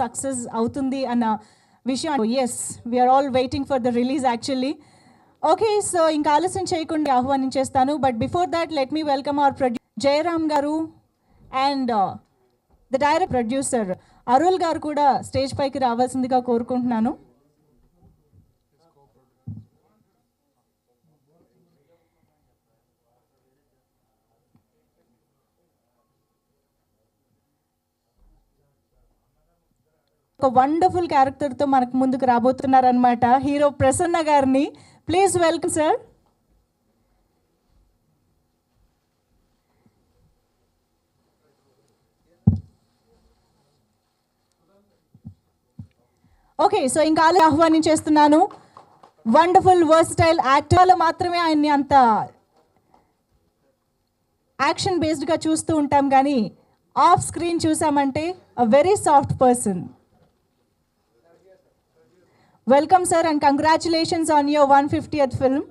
Success అవుతుంది అన్న విషయం. Yes, we're all waiting for the release actually. Okay, so ఇంకా ఆలస్యం చేయకుండా ఆహ్వానించేస్తాను. But before that let me welcome our Jayaram garu and the direct producer Arul garu కూడా స్టేజ్ పైకి రావాల్సిందిగా కోరుకుంటున్నాను. ఒక వండర్ఫుల్ క్యారెక్టర్తో మనకు ముందుకు రాబోతున్నారనమాట హీరో ప్రసన్న గారిని. Please welcome sir. Okay, so ఇంకా ఆహ్వానించేస్తున్నాను. వండర్ఫుల్ వర్సటైల్ యాక్టర్లో మాత్రమే ఆయన్ని అంత యాక్షన్ బేస్డ్గా చూస్తూ ఉంటాం, కానీ ఆఫ్ స్క్రీన్ చూసామంటే a very soft person. Welcome sir and congratulations on your 150th film.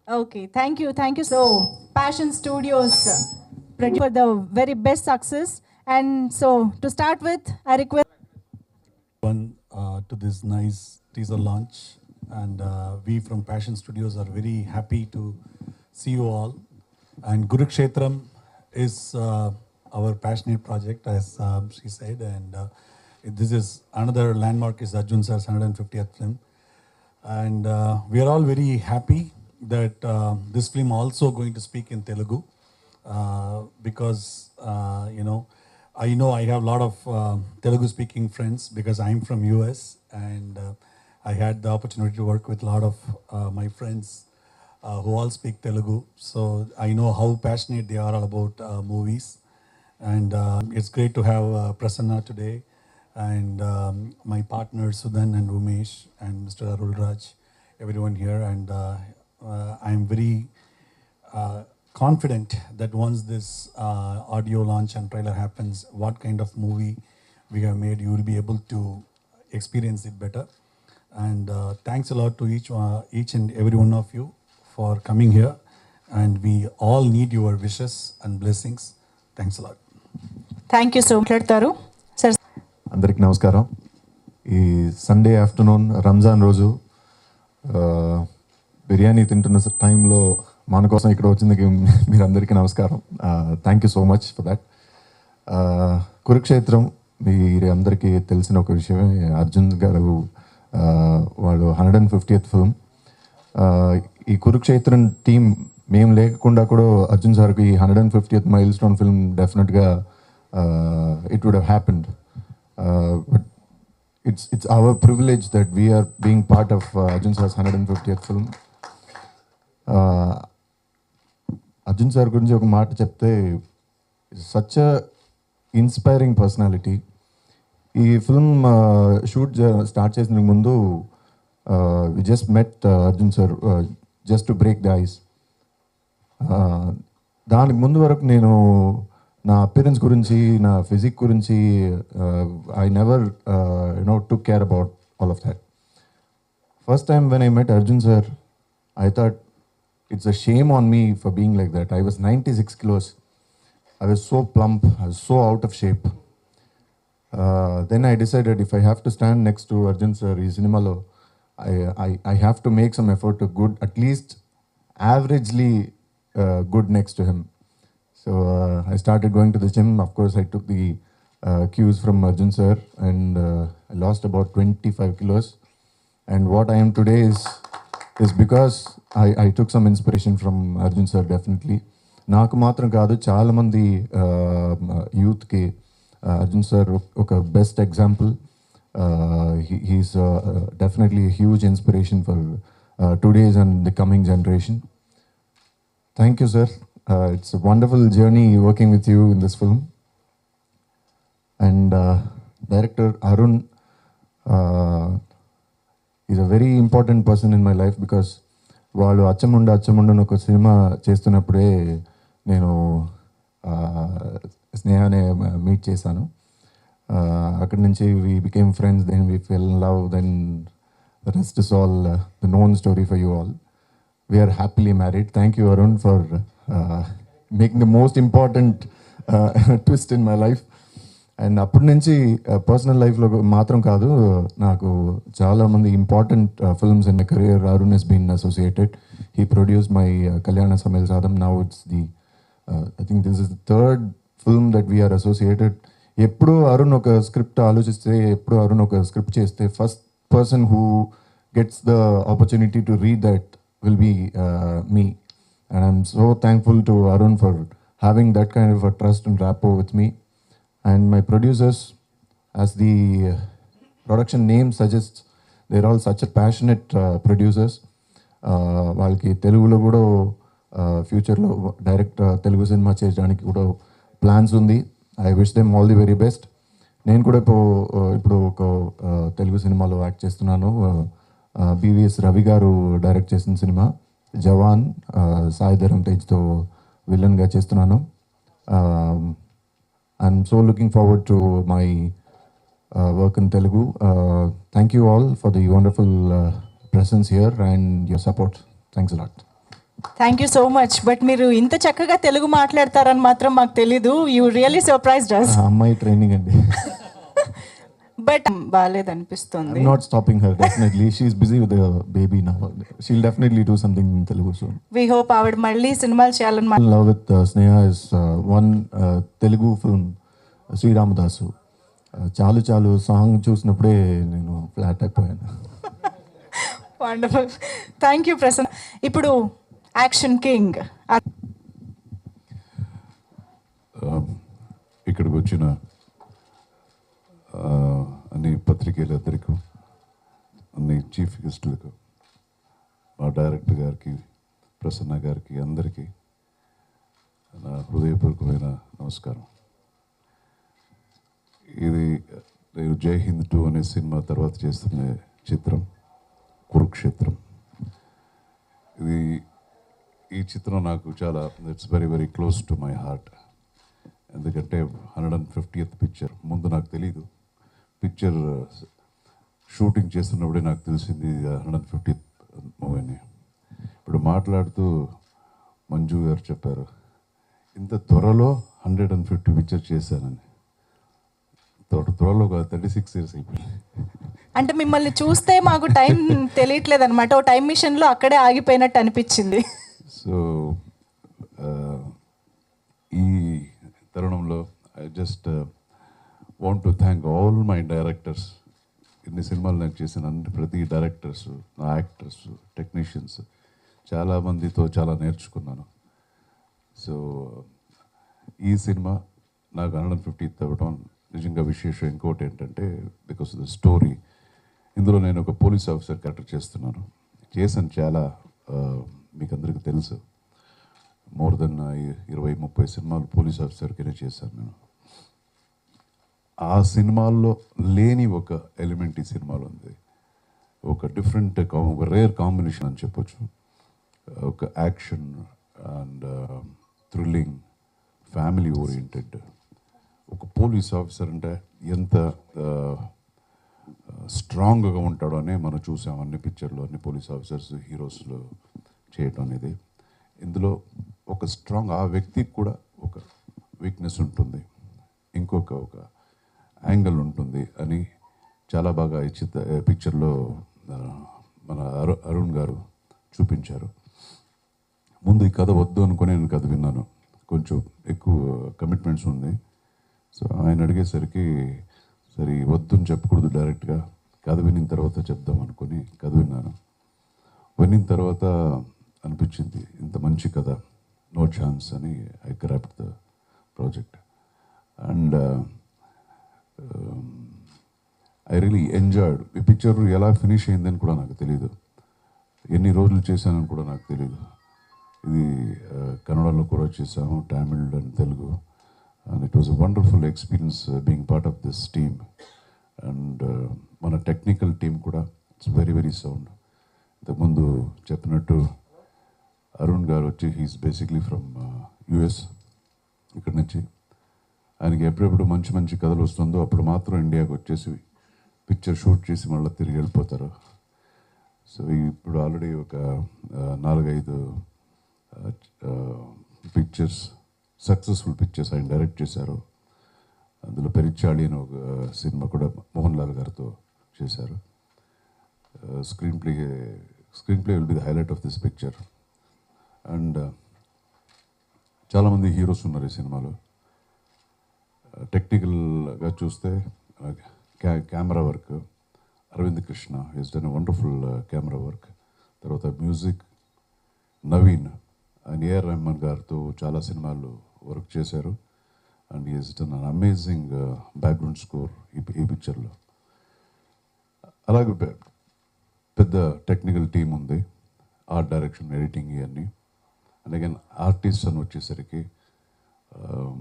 Okay, thank you. So Passion Studios for the very best success. And so to start with, I request to this nice teaser launch, and we from Passion Studios are very happy to see you all. And Kurukshetram is our passionate project, as she said, and this is another landmark, is Arjun sir's 150th film, and we are all very happy that this film also going to speak in Telugu. Because I know I have a lot of Telugu speaking friends because I'm from US, and I had the opportunity to work with a lot of my friends who all speak Telugu, so I know how passionate they are about movies. And it's great to have Prasanna today, and my partners Sudan and Umesh and Mr. Arul Raj, everyone here, and I'm very confident that once this audio launch and trailer happens, what kind of movie we have made, you will be able to experience it better. And thanks a lot to each and every one of you for coming here, and we all need your wishes and blessings. Thanks a lot. Thank you so much sir. అందరికి నమస్కారం. ఈ Sunday afternoon Ramzan రోజు బిర్యానీ తింటున్న టైంలో మన కోసం ఇక్కడ వచ్చిందికి మీరందరికీ నమస్కారం. Thank you so much for that. Kurukshetram మీరు అందరికీ తెలిసిన ఒక విషయమే. అర్జున్ గారు వాళ్ళు 150th ఫిల్మ్. ఈ కురుక్షేత్రం టీం మేము లేకుండా కూడా అర్జున్ సార్కి ఈ 150th మైల్ స్టోన్ ఫిల్మ్ డెఫినెట్గా it would have happened. But it's our privilege that we are being part of Arjun sir's 150th film. Arjun sir గురించి ఒక మాట చెప్తే, సచ్ అ ఇన్స్పైరింగ్ పర్సనాలిటీ. ఈ ఫిల్మ్ షూట్ స్టార్ట్ చేసిన ముందు we just met Arjun sir just to break the ice. దానికి ముందు వరకు నేను నా అపిరెన్స్ గురించి, నా ఫిజిక్ గురించి I never took care about all of that. First time when I met Arjun sir, I thought it's a shame on me for being like that. I was 96 kilos. I was so plump. I was so out of shape. Then I decided if I have to stand next to Arjun sir in cinema, I have to make some effort to good, at least averagely good next to him. So I started going to the gym. Of course, I took the cues from Arjun sir, and I lost about 25 kilos. And what I am today is because I took some inspiration from Arjun sir, definitely. నాకు మాత్రం కాదు, చాలామంది యూత్కి Arjun sir ఒక best example. He is definitely huge inspiration for today's and the coming generation. Thank you sir. It's a wonderful journey working with you in this film. And director Arun is a very important person in my life because వాళ్ళు అచ్చముండను ఒక cinema చేస్తున్నప్పుడే నేను స్నేహానే meet చేశాను. అక్కడి నుంచి we became friends, then we fell in love, then rest is all the known story for you all. We are happily married. Thank you, Arun, for making the most important twist in my life. And అప్పటి నుంచి personal లైఫ్లో మాత్రం కాదు, నాకు చాలామంది important films in my career Arun has been associated. He produce my Kalyana Samayal Saadham. Now it's the I think this is the third film that we're associated. ఎప్పుడు అరుణ్ ఒక script ఆలోచిస్తే, ఎప్పుడు అరుణ్ ఒక స్క్రిప్ట్ చేస్తే, first person who gets the opportunity to read that will be me, and I'm so thankful to Arun for having that kind of a trust and rapport with me. And my producers, as the production name suggests, they're all such a passionate producers. వాళ్ళకి తెలుగులో కూడా ఫ్యూచర్లో direct Telugu cinema చేయడానికి కూడా plans ఉంది. I wish them all the very best. నేను కూడా ఇప్పుడు ఒక తెలుగు సినిమాలో యాక్ట్ చేస్తున్నాను. బివిఎస్ రవి గారు డైరెక్ట్ చేసిన సినిమా జవాన్, సాయి ధరమ్ తేజ్తో విలన్గా చేస్తున్నాను. I'm so looking forward to my work in Telugu. Thank you all for the wonderful presence here and your support. Thanks a lot. Thank you so much. But మీరు ఇంత చక్కగా తెలుగు మాట్లాడతారని మాత్రం మాకు తెలీదు. You really surprised us. అమ్మాయి ట్రైనింగ్ అండి. But బాగాలేదనిపిస్తుంది. I'm not stopping her, definitely. She's busy with the baby now. She'll definitely do something in Telugu soon. We hope ఆవిడ మళ్ళీ సినిమాలు చేయాలని In Love with Sneha is one Telugu film, Sri Ramadasu. చాలు చాలు song చూసినప్పుడే నేను flat అయిపోయాను. Wonderful. Thank you Prasanna. ఇప్పుడు యాక్షన్ కింగ్ ఇక్కడికి వచ్చిన అన్ని పత్రికేలందరికీ, అన్ని చీఫ్ గెస్టులకు, మా డైరెక్టర్ గారికి, ప్రసన్న గారికి, అందరికీ నా హృదయపూర్వకమైన నమస్కారం. ఇది నేను జై హింద్ 2 అనే సినిమా తర్వాత చేస్తున్న చిత్రం కురుక్షేత్రం. ఈ చిత్రం నాకు చాలా it's very very close to my heart. ఎందుకంటే 150th పిక్చర్. ముందు నాకు తెలీదు, పిక్చర్ షూటింగ్ చేస్తున్నప్పుడే నాకు తెలిసింది 150th మూవీని. ఇప్పుడు మాట్లాడుతూ మంజు గారు చెప్పారు, ఇంత త్వరలో 150 పిక్చర్ చేశానని. త్వరలో 36 years అయిపోయింది. అంటే మిమ్మల్ని చూస్తే మాకు టైం తెలియట్లేదు అనమాట. ఓ టైం మిషన్లో అక్కడే ఆగిపోయినట్టు అనిపించింది. సో ఈ తరుణంలో I just want to thank all my directors. ఇన్ని సినిమాలు నాకు చేసిన ప్రతి డైరెక్టర్స్, నా యాక్టర్స్, టెక్నీషియన్స్, చాలామందితో చాలా నేర్చుకున్నాను. సో ఈ సినిమా నాకు 150th అవ్వడం నిజంగా విశేషం. ఇంకోటి ఏంటంటే బికాస్ ద స్టోరీ, ఇందులో నేను ఒక పోలీస్ ఆఫీసర్ క్యారెక్టర్ చేశాను. చాలా మీకు అందరికీ తెలుసు, మోర్ దెన్ 20-30 సినిమాలు పోలీస్ ఆఫీసర్కినే చేశాను నేను. ఆ సినిమాల్లో లేని ఒక ఎలిమెంట్ ఈ సినిమాలో ఉంది. ఒక డిఫరెంట్, ఒక రేర్ కాంబినేషన్ అని చెప్పొచ్చు. ఒక action and thrilling, family oriented. ఒక పోలీస్ ఆఫీసర్ అంటే ఎంత స్ట్రాంగ్గా ఉంటాడో అని మనం చూసాం అన్ని పిక్చర్లో, అన్ని పోలీస్ ఆఫీసర్స్ హీరోస్లో చేయటం అనేది. ఇందులో ఒక స్ట్రాంగ్, ఆ వ్యక్తికి కూడా ఒక వీక్నెస్ ఉంటుంది, ఇంకొక యాంగిల్ ఉంటుంది అని చాలా బాగా ఈ పిక్చర్లో మన అరుణ్ గారు చూపించారు. ముందు ఈ కథ వద్దు అనుకుని నేను కథ విన్నాను. కొంచెం ఎక్కువ కమిట్మెంట్స్ ఉంది. సో ఆయన అడిగేసరికి సరే వద్దని చెప్పకూడదు, డైరెక్ట్గా కథ వినిన తర్వాత చెప్దాం అనుకుని కథ విన్నాను. వినిన తర్వాత అనిపించింది ఇంత మంచి కథ, నో ఛాన్స్ అని I grabbed the project. And I really enjoyed. ఈ పిక్చర్ ఎలా ఫినిష్ అయిందని కూడా నాకు తెలీదు, ఎన్ని రోజులు చేశానని కూడా నాకు తెలీదు. ఇది కన్నడలో కూడా చేశాము, Tamil and Telugu. And it was a wonderful experience being part of this team. And మన టెక్నికల్ టీమ్ కూడా ఇట్స్ వెరీ వెరీ సౌండ్. ఇంతకుముందు చెప్పినట్టు అరుణ్ గారు వచ్చి హీస్ బేసిక్లీ ఫ్రమ్ యుఎస్. ఇక్కడ నుంచి ఆయనకి ఎప్పుడెప్పుడు మంచి మంచి కథలు వస్తుందో అప్పుడు మాత్రం ఇండియాకి వచ్చేసి పిక్చర్ షూట్ చేసి మళ్ళీ తిరిగి వెళ్ళిపోతారు. సో ఇప్పుడు ఆల్రెడీ ఒక 4-5 పిక్చర్స్, సక్సెస్ఫుల్ పిక్చర్స్ ఆయన డైరెక్ట్ చేశారు. అందులో పెరిచాళి అని ఒక సినిమా కూడా మోహన్ లాల్ గారితో చేశారు. Screenplay will be the highlight of this picture. And చాలామంది హీరోస్ ఉన్నారు ఈ సినిమాలో. టెక్నికల్గా చూస్తే camera work, Aravind Krishna is done a wonderful camera work. తర్వాత మ్యూజిక్ నవీన్, ఆయన ఏఆర్ రెహమాన్ గారితో చాలా సినిమాలు వర్క్ చేశారు. And is done an amazing background score ఈ పిక్చర్లో. అలాగే పెద్ద టెక్నికల్ టీం ఉంది, ఆర్ట్ డైరెక్షన్, ఎడిటింగ్ ఇవన్నీ. అండ్ అగైన్ ఆర్టిస్ట్ అని వచ్చేసరికి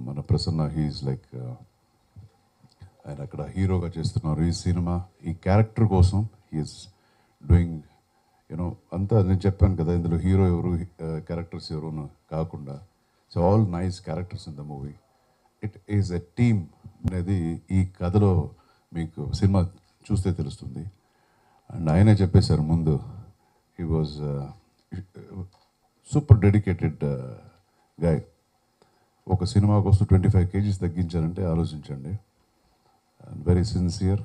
మన ప్రసన్న హీఈస్ లైక్ ఆయన అక్కడ హీరోగా చేస్తున్నారు ఈ సినిమా. ఈ క్యారెక్టర్ కోసం హీఈస్ డూయింగ్ యూనో అంతా. నేను చెప్పాను కదా ఇందులో హీరో ఎవరు, క్యారెక్టర్స్ ఎవరు కాకుండా, so all nice characters in the movie. It is a team అనేది ఈ కథలో మీకు సినిమా చూస్తే తెలుస్తుంది. అండ్ ఆయనే చెప్పేశారు ముందు, he was super dedicated guy. ఒక సినిమా కోసం 25 kgs తగ్గించారంటే ఆలోచించండి. అండ్ వెరీ సిన్సియర్,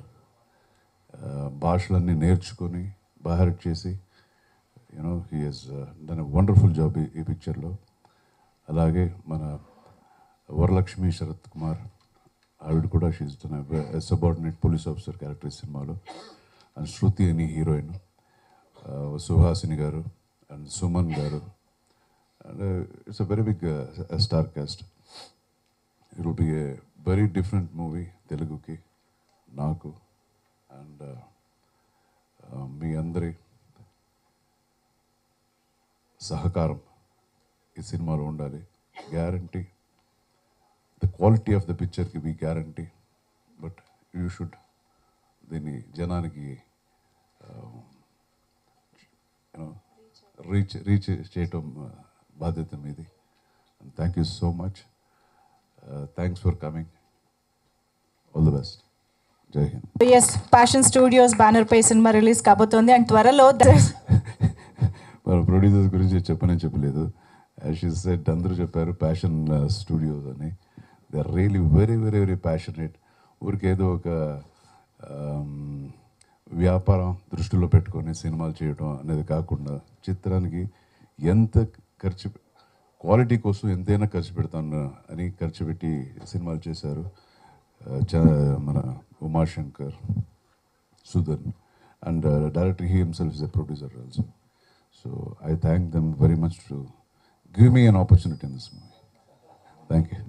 భాషలన్నీ నేర్చుకొని బాహెట్ చేసి you know he has done a wonderful job ఈ పిక్చర్లో. అలాగే మన వరలక్ష్మి శరత్ కుమార్, ఆవిడ కూడా she is done a subordinate police officer character ఈ సినిమాలో. అండ్ శృతి అని హీరోయిన్, సుహాసిని గారు and Suman garu. And it's a very big star cast. It will be a very different movie తెలుగుకి, నాకు. అండ్ మీ అందరి సహకారం ఈ సినిమాలో ఉండాలి. Guarantee the quality of the పిక్చర్కి మీ గ్యారంటీ, బట్ యూ షుడ్ దీన్ని జనానికి రీచ్ చేయటం బాధ్యత మీది. And thank you so much. Thanks for coming. All the best. Jai Hind. Yes, Passion Studios banner పై సినిమా రిలీజ్ కాబోతోంది అండ్ త్వరలో మన ప్రొడ్యూసర్స్ గురించి చెప్పలేదు. యాజ్ యూ సెడ్, అందరూ చెప్పారు ప్యాషన్ స్టూడియోస్ అని. They are really very very very passionate. ఊరికేదో ఒక వ్యాపారం దృష్టిలో పెట్టుకొని సినిమాలు చేయడం అనేది కాకుండా, చిత్రానికి ఎంత ఖర్చు, క్వాలిటీ కోసం ఎంతైనా ఖర్చు పెడతాను అని ఖర్చు పెట్టి సినిమాలు చేశారు. మన Umashankar, Sudhan, and director he himself is a producer also. So I thank them very much to give me an opportunity in this movie. Thank you.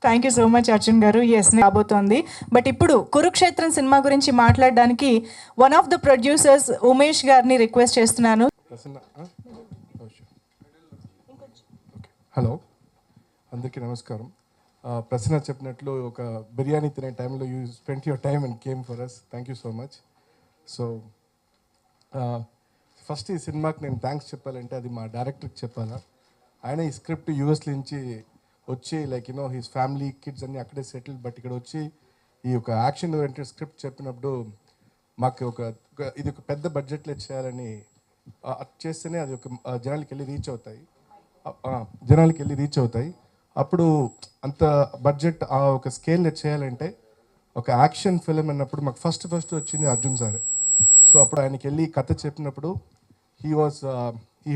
Thank you so much Arjun గారు. ఎస్, రాబోతోంది. బట్ ఇప్పుడు కురుక్షేత్రం సినిమా గురించి మాట్లాడడానికి one of the producers Umesh గారిని request చేస్తున్నాను. Hello, అందరికీ నమస్కారం. ప్రసన్న చెప్పినట్లు ఒక బిర్యానీ తినే టైంలో you spend your time and came for us. Thank you so much. So first ఈ సినిమాకి నేను థ్యాంక్స్ చెప్పాలంటే అది మా డైరెక్టర్కి చెప్పాలా. ఆయన ఈ స్క్రిప్ట్ యూఎస్ నుంచి వచ్చి like you know his family, kids అన్నీ అక్కడే సెటిల్, బట్ ఇక్కడ వచ్చి ఈ ఒక యాక్షన్ ఓరియంటెడ్ స్క్రిప్ట్ చెప్పినప్పుడు మాకు ఇది ఒక పెద్ద బడ్జెట్లో చేయాలని చేస్తేనే అది ఒక జనాలకి వెళ్ళి రీచ్ అవుతాయి. అప్పుడు అంత బడ్జెట్ ఆ ఒక స్కేల్లో చేయాలంటే ఒక యాక్షన్ ఫిలిం అన్నప్పుడు మాకు ఫస్ట్ వచ్చింది అర్జున్ సార్. సో అప్పుడు ఆయనకి వెళ్ళి కథ చెప్పినప్పుడు he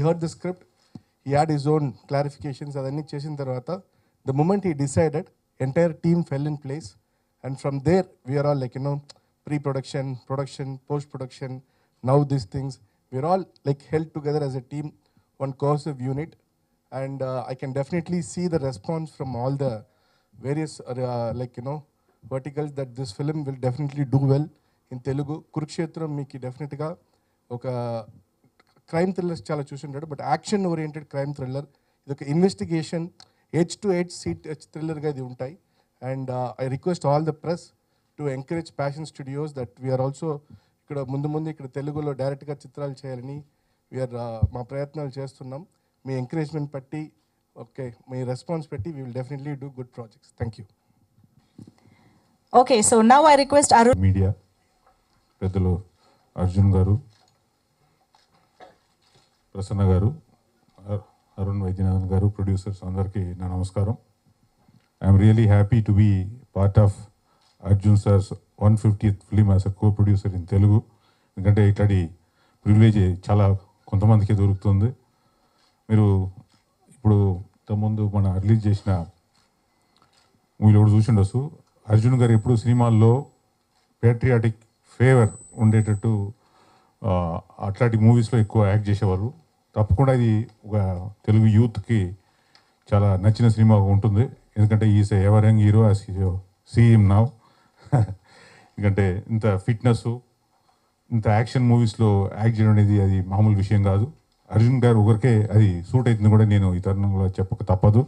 heard the script, he had his own clarifications. అవన్నీ చేసిన తర్వాత the moment he decided, entire team fell in place. And from there we are all like pre-production, production, post-production, now these things, we're all like held together as a team, one cohesive unit. And I can definitely see the response from all the various verticals that this film will definitely do well in Telugu. Kurukshetram meeki definitely ga oka crime thrillers chala chusuntaru, but action oriented crime thriller, idoka investigation, edge to edge thriller ga idi untai. And I request all the press to encourage Passion Studios that we are also ఇక్కడ ముందు ఇక్కడ తెలుగులో డైరెక్ట్గా చిత్రాలు చేయాలని, we are మా ప్రయత్నాలు చేస్తున్నాం. మీ ఎంకరేజ్మెంట్ బట్టి ఓకే మీ రెస్పాన్స్ పెట్టి we will definitely do good projects. Thank you. Okay, so now I request Arun. Media పెద్దలు అర్జున్ గారు, ప్రసన్న గారు, అరుణ్ వైద్యనాథన్ గారు, ప్రొడ్యూసర్స్ అందరికీ నా నమస్కారం. I'm really happy to be part of Arjun sir's 150th film as a co producer in Telugu. ఎందుకంటే ఇట్లాంటి ప్రివిలేజ్ చాలా కొంతమందికి దొరుకుతుంది. మీరు ఇప్పుడు ఇంతకుముందు మన రిలీజ్ చేసిన మూవీలో కూడా చూసిండొచ్చు, అర్జున్ గారు ఎప్పుడు సినిమాల్లో పేట్రియాటిక్ ఫేవర్ ఉండేటట్టు అట్లాంటి మూవీస్లో ఎక్కువ యాక్ట్ చేసేవారు. తప్పకుండా ఇది ఒక తెలుగు యూత్కి చాలా నచ్చిన సినిమా ఉంటుంది. ఎందుకంటే is ever young hero as CM now. ఎందుకంటే ఇంత ఫిట్నెస్, ఇంత యాక్షన్ మూవీస్లో యాక్ట్ చేయడం అనేది అది మామూలు విషయం కాదు. అర్జున్ గారు ఒకరికే అది సూట్ అవుతుంది కూడా నేను ఈ తరుణంలో చెప్పక తప్పదు.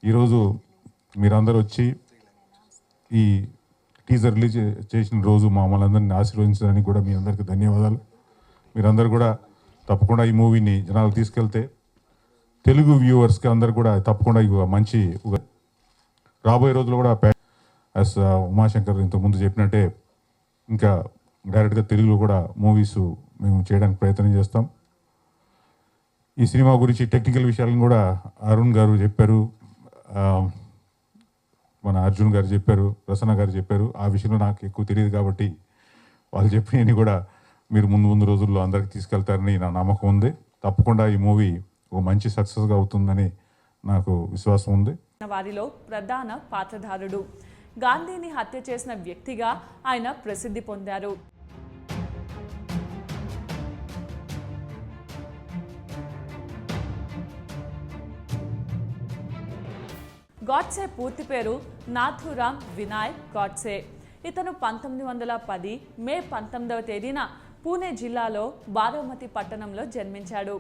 ఈరోజు మీరందరూ వచ్చి ఈ టీజర్ రిలీజ్ చేసిన రోజు మమ్మల్ని అందరినీ ఆశీర్వదించడానికి కూడా మీ అందరికీ ధన్యవాదాలు. మీరందరూ కూడా తప్పకుండా ఈ మూవీని జనాలు తీసుకెళ్తే తెలుగు వ్యూవర్స్కి అందరు కూడా తప్పకుండా మంచి రాబోయే రోజుల్లో కూడా యాజ్ ఉమాశంకర్ ఇంతకుముందు చెప్పినట్టే ఇంకా డైరెక్ట్గా తెలుగులో కూడా మూవీస్ మేము చేయడానికి ప్రయత్నం చేస్తాం. ఈ సినిమా గురించి టెక్నికల్ విషయాలను కూడా అరుణ్ గారు చెప్పారు, మన అర్జున్ గారు చెప్పారు, ప్రసన్న గారు చెప్పారు. ఆ విషయంలో నాకు ఎక్కువ తెలియదు కాబట్టి వాళ్ళు చెప్పినవి కూడా మీరు ముందు రోజుల్లో అందరికి తీసుకెళ్తారని నా నమ్మకం ఉంది. తప్పకుండా ఈ మూవీ ఒక మంచి సక్సెస్గా అవుతుందని నాకు విశ్వాసం ఉంది. వారిలో ప్రధాన పాత్రధారుడు. గాంధీని హత్య చేసిన వ్యక్తిగా ఆయన ప్రసిద్ధి పొందారు. గాడ్సే పూర్తి పేరు నాథూరామ్ వినాయక్ గాడ్సే. ఇతను 1910 మే 19వ తేదీన పూణే జిల్లాలో బారామతి పట్టణంలో జన్మించాడు.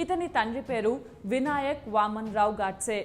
ఇతని తండ్రి పేరు వినాయక్ వామన్ రావు గాడ్సే.